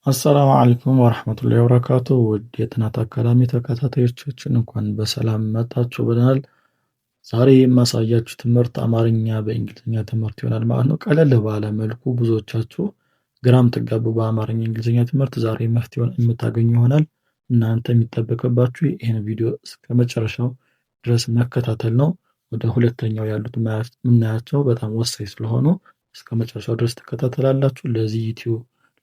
አሰላሙ አለይኩም ወራህመቱላሂ ወበረካቱ። ውድ የጥናት አካዳሚ ተከታታዮቻችን እንኳን በሰላም መጣችሁ ብለናል። ዛሬ የማሳያችሁ ትምህርት አማርኛ በእንግሊዝኛ ትምህርት ይሆናል ማለት ነው። ቀለል ባለ መልኩ ብዙዎቻችሁ ግራም ትጋቡ በአማርኛ እንግሊዝኛ ትምህርት ዛሬ መፍትሄውን የምታገኙ ይሆናል። እናንተ የሚጠበቅባችሁ ይህን ቪዲዮ እስከ መጨረሻው ድረስ መከታተል ነው። ወደ ሁለተኛው ያሉት የምናያቸው በጣም ወሳኝ ስለሆኑ እስከ መጨረሻው ድረስ ትከታተላላችሁ።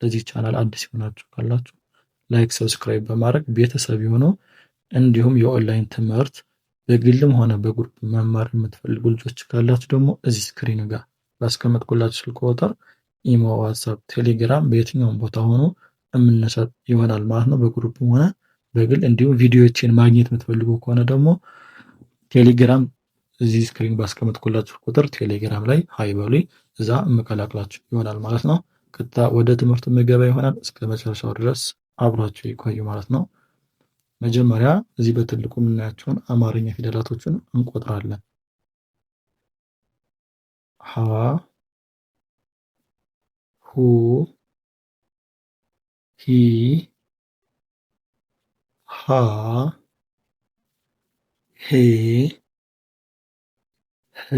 ለዚህ ቻናል አዲስ የሆናችሁ ካላችሁ ላይክ፣ ሰብስክራይብ በማድረግ ቤተሰብ የሆኑ እንዲሁም የኦንላይን ትምህርት በግልም ሆነ በግሩፕ መማር የምትፈልጉ ልጆች ካላችሁ ደግሞ እዚህ ስክሪን ጋር ባስቀመጥኩላችሁ ስልክ ቁጥር ኢሞ፣ ዋትሳፕ፣ ቴሌግራም በየትኛውም ቦታ ሆኖ የምንሰጥ ይሆናል ማለት ነው። በግሩፕም ሆነ በግል እንዲሁም ቪዲዮዎችን ማግኘት የምትፈልጉ ከሆነ ደግሞ ቴሌግራም እዚህ ስክሪን ባስቀመጥኩላችሁ ቁጥር ቴሌግራም ላይ ሀይ በሉኝ፣ እዛ እመቀላቅላችሁ ይሆናል ማለት ነው። ቀጥታ ወደ ትምህርቱ ምገባ ይሆናል። እስከ መጨረሻው ድረስ አብራችሁ ይቆዩ ማለት ነው። መጀመሪያ እዚህ በትልቁ የምናያቸውን አማርኛ ፊደላቶችን እንቆጥራለን። ሀ፣ ሁ፣ ሂ፣ ሃ፣ ሄ፣ ህ፣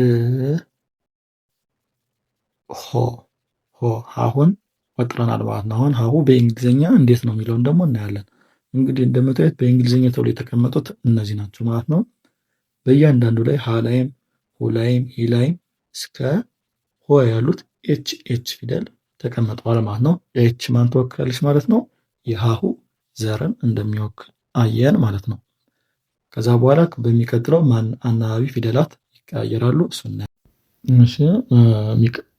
ሆ። አሁን ቆጥረናል ማለት ነው። አሁን ሀሁ በእንግሊዝኛ እንዴት ነው የሚለውን ደግሞ እናያለን። እንግዲህ እንደምታዩት በእንግሊዝኛ ተብሎ የተቀመጡት እነዚህ ናቸው ማለት ነው። በእያንዳንዱ ላይ ሀ ላይም ሁ ላይም ሂ ላይም እስከ ሆ ያሉት ኤች ፊደል ተቀምጠዋል ማለት ነው። ኤች ማን ትወክላለች ማለት ነው? የሀሁ ዘርን እንደሚወክል አየን ማለት ነው። ከዛ በኋላ በሚቀጥለው ማን አናባቢ ፊደላት ይቀያየራሉ እሱ እሺ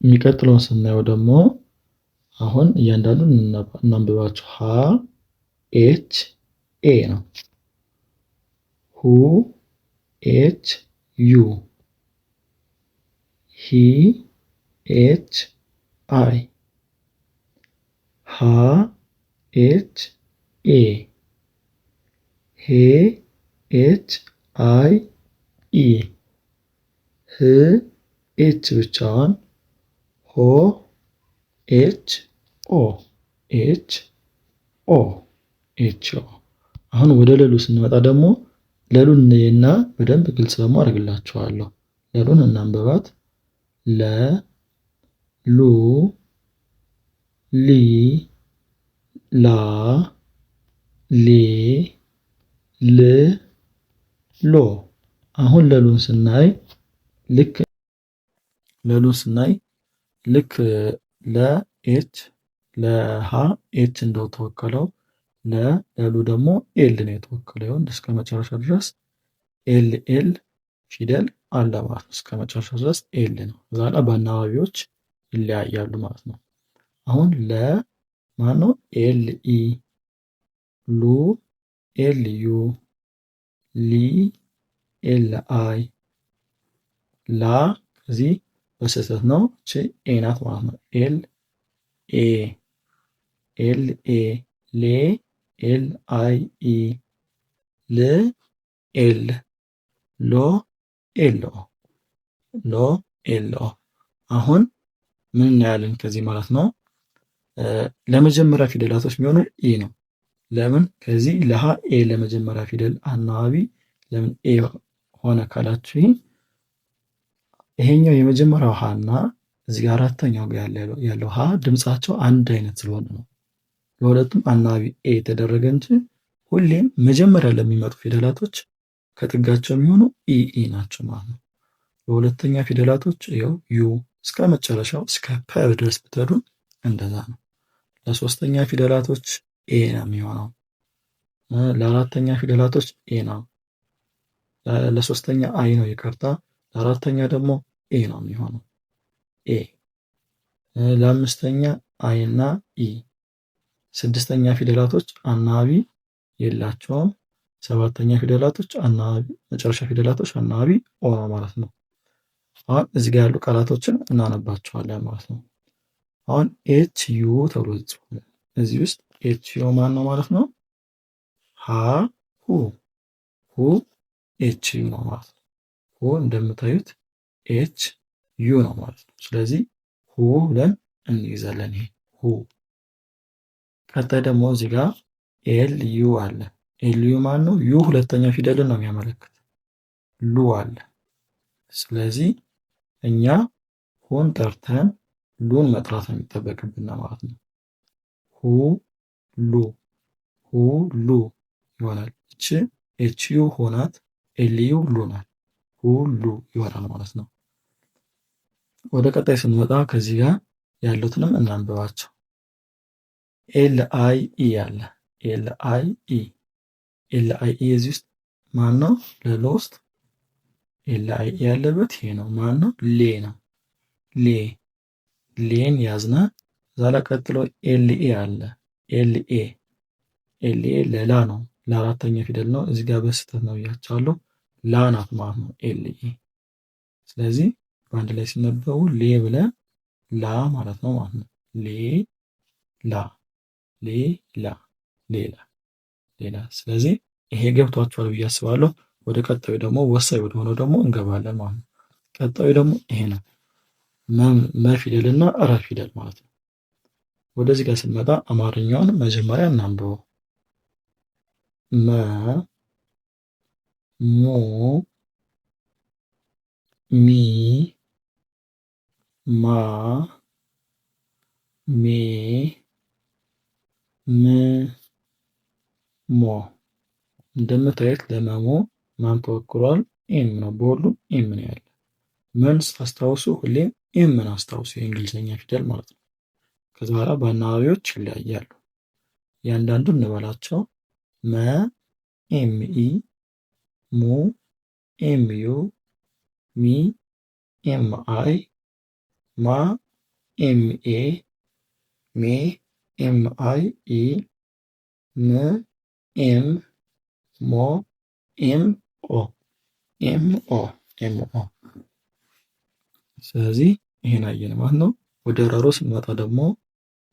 የሚቀጥለውን ስናየው ደግሞ አሁን እያንዳንዱን እናንብባቸው። ሀ ኤች ኤ ነው። ሁ ኤች ዩ፣ ሂ ኤች አይ፣ ሃ ኤች ኤ፣ ሄ ኤች አይ ኢ፣ ህ ኤች ብቻዋን፣ ሆ ኤች ኦ፣ ኤች ኦ፣ ኤች ኦ። አሁን ወደ ለሉ ስንመጣ ደግሞ ለሉን እና በደንብ ግልጽ ደግሞ አድርግላችኋለሁ። ለሉን እናንበባት። ለ፣ ሉ፣ ሊ፣ ላ፣ ሌ፣ ል፣ ሎ። አሁን ለሉን ስናይ ልክ ለኤች ለሃ ኤች እንደተወከለው ለሉ ደግሞ ኤል ነው የተወከለው። ይሁን እስከ መጨረሻ ድረስ ኤል ፊደል አለ ማለት ነው። እስከ መጨረሻ ድረስ ኤል ነው። እዛ ላይ በአናባቢዎች ይለያያሉ ማለት ነው። አሁን ማን ነው? ኤል ኢ፣ ሉ ኤል ዩ፣ ሊ ኤል አይ፣ ላ ከዚህ በስህተት ነው እቺ ኤ ናት ማለት ነው። ኤል ኤ፣ ሌ ኤል አይ ኢ፣ ል ኤል፣ ሎ ኤል ኦ። አሁን ምን እናያለን ከዚህ ማለት ነው? ለመጀመሪያ ፊደላቶች የሚሆኑ ኢ ነው። ለምን ከዚህ ለሃ ኤ ለመጀመሪያ ፊደል አናባቢ ለምን ኤ ሆነ ካላችሁ ይሄኛው የመጀመሪያው ሀ እና እዚህ ጋር አራተኛው ጋር ያለው ሀ ድምጻቸው አንድ አይነት ስለሆነ ነው ለሁለቱም አናባቢ ኤ የተደረገ እንጂ ሁሌም መጀመሪያ ለሚመጡ ፊደላቶች ከጥጋቸው የሚሆኑ ኢ ናቸው ማለት ነው። ለሁለተኛ ፊደላቶች ይኸው ዩ እስከ መጨረሻው እስከ ፐ ድረስ ብትሄዱ እንደዛ ነው። ለሶስተኛ ፊደላቶች ኤ ነው የሚሆነው። ለአራተኛ ፊደላቶች ኤ ነው። ለሶስተኛ አይ ነው ይቅርታ። ለአራተኛ ደግሞ ኤ ነው የሚሆነው ኤ። ለአምስተኛ አይ እና ኢ። ስድስተኛ ፊደላቶች አናባቢ የላቸውም። ሰባተኛ ፊደላቶች አናባቢ፣ መጨረሻ ፊደላቶች አናባቢ ኦ ነው ማለት ነው። አሁን እዚህ ጋር ያሉ ቃላቶችን እናነባቸዋለን ማለት ነው። አሁን ኤች ዩ ተብሎ ተጽፏል። እዚህ ውስጥ ኤች ዩ ማን ነው ማለት ነው? ሀ ሁ ኤች ዩ ነው ማለት ነው። ሁ እንደምታዩት ኤች ዩ ነው ማለት ነው። ስለዚህ ሁ ብለን እንይዛለን። ይሄ ሁ። ቀጣይ ደግሞ እዚህ ጋር ኤል ዩ አለ። ኤል ዩ ማን ነው? ዩ ሁለተኛ ፊደልን ነው የሚያመለክት። ሉ አለ። ስለዚህ እኛ ሁን ጠርተን ሉን መጥራት ነው የሚጠበቅብን ማለት ነው። ሁ ሉ ሁ ሉ ይሆናል። ኤች ዩ ሆናት፣ ኤል ዩ ሉ ናት። ሁሉ ይሆናል ማለት ነው። ወደ ቀጣይ ስንመጣ ከዚህ ጋር ያሉትንም እናንብባቸው። ኤል አይ ኢ አለ። ኤል አይ ኢ እዚህ ውስጥ ማን ነው? ለሎ ውስጥ ኤል አይ ኢ ያለበት ይሄ ነው። ማን ነው? ሌ ነው። ሌን ያዝና እዛ ላይ ቀጥሎ ኤል ኤ አለ። ኤል ኤ ለላ ነው። ለአራተኛ ፊደል ነው። እዚህ ጋር በስህተት ነው ብያቸዋለሁ። ላ ናት ማለት ነው ኤል ኤ። ስለዚህ በአንድ ላይ ሲነበቡ ሌ ብለን ላ ማለት ነው ማለት ነው። ሌላ። ስለዚህ ይሄ ገብቷችኋል ብዬ አስባለሁ። ወደ ቀጣዩ ደግሞ ወሳኝ ወደ ሆነው ደግሞ እንገባለን ማለት ነው። ቀጣዩ ደግሞ ይሄ ነው። መ ፊደል እና ረ ፊደል ማለት ነው። ወደዚህ ጋር ስንመጣ አማርኛውን መጀመሪያ እናንብበው። መ ሙ ሚ ማ ሜ ም ሞ። እንደምታዩት ለመሞ ማን ተወክሏል? ኤም ነው። በሁሉም ኤም ነው ያለ። ምን አስታውሱ? ሁሌም ኤምን አስታውሱ፣ የእንግሊዝኛ ፊደል ማለት ነው። ከዚ በኋላ በአናባቢዎች ይለያያሉ። እያንዳንዱ እንበላቸው። መ ኤም ኢ፣ ሙ ኤም ዩ፣ ሚ ኤም አይ፣ ማ ኤም ኤ፣ ሜ ኤም አይ ኢ፣ ም ኤም፣ ሞ ኤም ኦ። ስለዚህ ይሄን አየን ማለት ነው። ወደ ረሮ ስንመጣ ደግሞ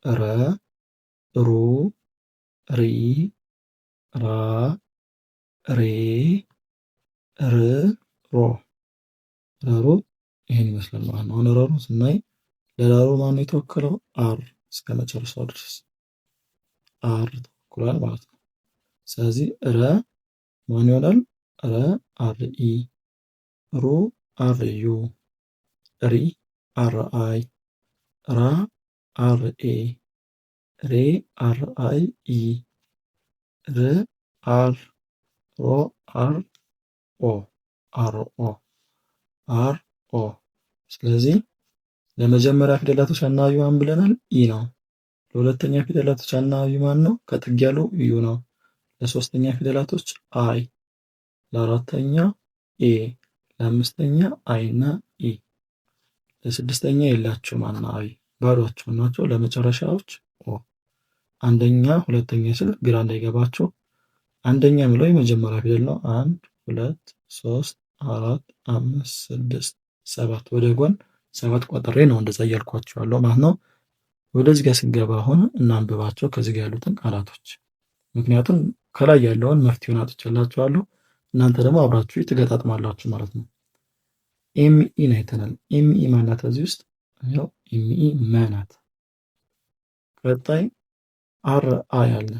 ረ፣ ሩ፣ ሪ፣ ራ፣ ሬ፣ ር፣ ሮ። ረሮ ይሄን ይመስላል ማለት ነው። አሁን ረሮ ስናይ ለረሮ ማን ነው የተወከለው? አር እስከ መጨረሻው ድረስ አር ተወክሏል ማለት ነው። ስለዚህ ረ ማን ይሆናል? ረ አር ኢ፣ ሩ አር ዩ፣ ሪ አር አይ፣ ራ አር ኤ፣ ሬ አር አይ ኢ፣ ር አር፣ ሮ አር ኦ፣ አር ኦ። ስለዚህ ለመጀመሪያ ፊደላቶች አናባቢ ማን ብለናል? ኢ ነው። ለሁለተኛ ፊደላቶች አናባቢ ማን ነው? ከጥግ ያለው ዩ ነው። ለሶስተኛ ፊደላቶች አይ፣ ለአራተኛ ኤ፣ ለአምስተኛ አይ እና ኢ፣ ለስድስተኛ የላቸውም አናባቢ ባዷቸው ናቸው። ለመጨረሻዎች ኦ። አንደኛ ሁለተኛ ስል ግራ እንዳይገባቸው፣ አንደኛ የሚለው የመጀመሪያ ፊደል ነው። 1 2 3 4 5 6 7 ወደ ጎን 7 ቆጥሬ ነው እንደዛ እያልኳቸው ያለው ማለት ነው። ወደዚህ ጋር ስንገባ አሁን እናንብባቸው ከዚህ ጋር ያሉትን ቃላቶች። ምክንያቱም ከላይ ያለውን መፍትሄውን አጥቼላችኋለሁ። እናንተ ደግሞ አብራችሁ ትገጣጥማላችሁ ማለት ነው። ኤምኢ ነው አይተናል። ኤምኢ ማናት? እዚህ ውስጥ ያው ኤምኢ መናት። ቀጣይ አር አይ አለ።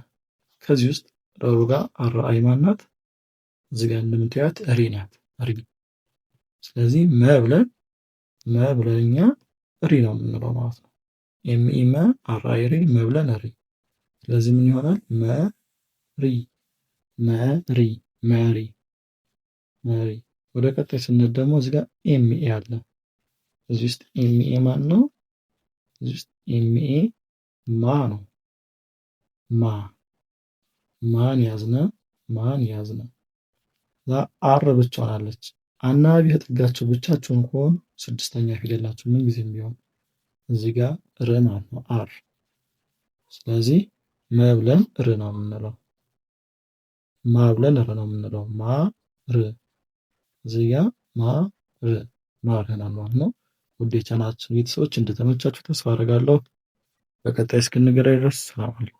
ከዚህ ውስጥ ረሩ ጋር አር አይ ማናት? እዚህ ጋር እንደምታዩት ሪ ናት። ሪ። ስለዚህ መ ብለን እኛ ሪ ነው የምንለው ማለት ነው። ኤምኢ መ፣ አር አይ ሪ፣ መ ብለን ሪ። ስለዚህ ምን ይሆናል? መሪ። ወደ ቀጣይ ስንል ደግሞ እዚህ ጋር ኤምኤ አለ። እዚህ ውስጥ ኤምኤ ማን ነው? እዚህ ውስጥ ኤምኤ ማ ነው። ማን ያዝነ። አር ብቻዋን አለች። አናባቢ ከጥጋቸው ብቻቸውን ከሆኑ ስድስተኛ ፊደል ናቸው ምን ጊዜም ቢሆን። እዚህ ጋር ር ማለት ነው አር። ስለዚህ መብለን ር ነው የምንለው። ማብለን ር ነው የምንለው። ር እዚህ ጋር ር ይሆናል ማለት ነው። ውድ የቻናላችን ቤተሰቦች እንደተመቻችሁ ተስፋ አደርጋለሁ። በቀጣይ እስክንገናኝ ድረስ ሰላም አለይኩም።